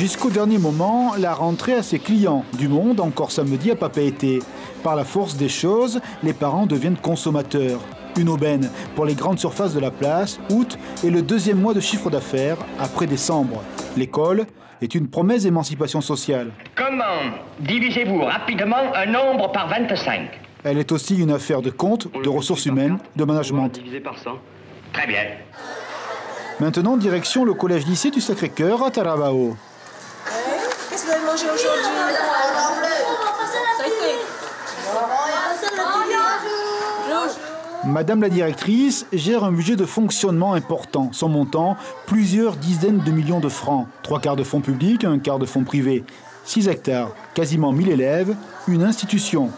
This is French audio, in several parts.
Jusqu'au dernier moment, la rentrée à ses clients. Du monde encore samedi à Papeete. Par la force des choses, les parents deviennent consommateurs. Une aubaine pour les grandes surfaces de la place. Août est le deuxième mois de chiffre d'affaires après décembre. L'école est une promesse d'émancipation sociale. Comment divisez-vous rapidement un nombre par 25? Elle est aussi une affaire de compte, de ressources humaines, de management. Divisé par 100. Très bien. Maintenant, direction le collège-lycée du Sacré-Cœur à Taravao. Qu'est-ce que vous allez manger aujourd'hui? Madame la directrice gère un budget de fonctionnement important. Son montant, plusieurs dizaines de millions de francs. 3/4 de fonds publics, 1/4 de fonds privés. 6 hectares, quasiment 1000 élèves, une institution.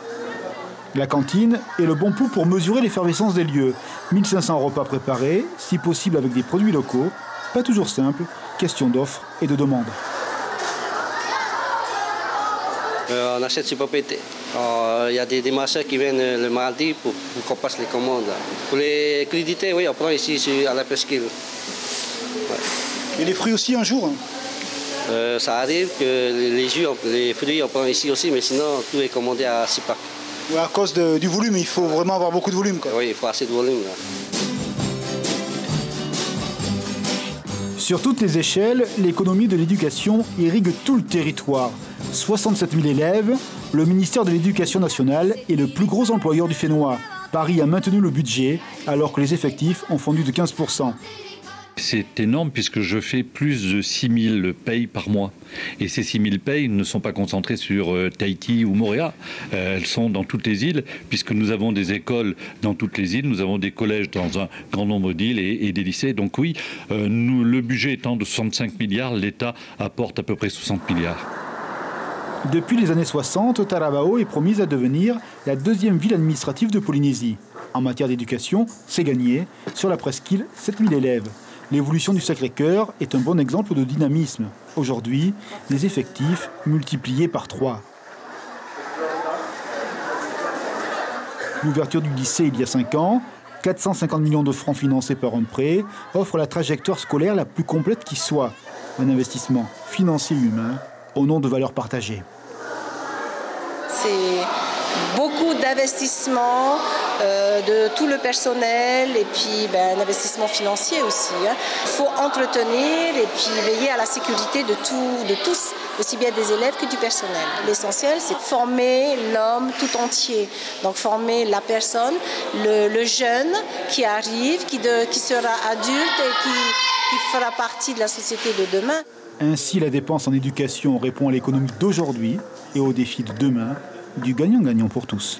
La cantine est le bon pouls pour mesurer l'effervescence des lieux. 1500 repas préparés, si possible avec des produits locaux. Pas toujours simple, question d'offres et de demande. On achète sur Papeete. Il y a des marchés qui viennent le mardi pour qu'on passe les commandes. Pour les crudités, oui, on prend ici à la presqu'île. Ouais. Et les fruits aussi un jour? Ça arrive que les fruits, on prend ici aussi, mais sinon tout est commandé à Sipak. Ouais, à cause du volume, il faut vraiment avoir beaucoup de volume, quoi. Oui, il faut assez de volume. Là. Sur toutes les échelles, l'économie de l'éducation irrigue tout le territoire. 67 000 élèves, le ministère de l'Éducation nationale est le plus gros employeur du Fénois. Paris a maintenu le budget alors que les effectifs ont fondu de 15%. C'est énorme puisque je fais plus de 6 000 payes par mois. Et ces 6 000 payes ne sont pas concentrées sur Tahiti ou Moorea. Elles sont dans toutes les îles puisque nous avons des écoles dans toutes les îles, nous avons des collèges dans un grand nombre d'îles et des lycées. Donc oui, le budget étant de 65 milliards, l'État apporte à peu près 60 milliards. Depuis les années 60, Taravao est promise à devenir la deuxième ville administrative de Polynésie. En matière d'éducation, c'est gagné. Sur la presqu'île, 7000 élèves. L'évolution du Sacré-Cœur est un bon exemple de dynamisme. Aujourd'hui, les effectifs multipliés par 3. L'ouverture du lycée il y a 5 ans, 450 millions de francs financés par un prêt, offre la trajectoire scolaire la plus complète qui soit. Un investissement financier et humain au nom de valeurs partagées. C'est beaucoup d'investissements de tout le personnel et puis un investissement financier aussi. Il faut entretenir et puis veiller à la sécurité de tous, aussi bien des élèves que du personnel. L'essentiel, c'est de former l'homme tout entier. Donc former la personne, le jeune qui arrive, qui sera adulte et qui fera partie de la société de demain. Ainsi, la dépense en éducation répond à l'économie d'aujourd'hui et aux défis de demain, du gagnant-gagnant pour tous.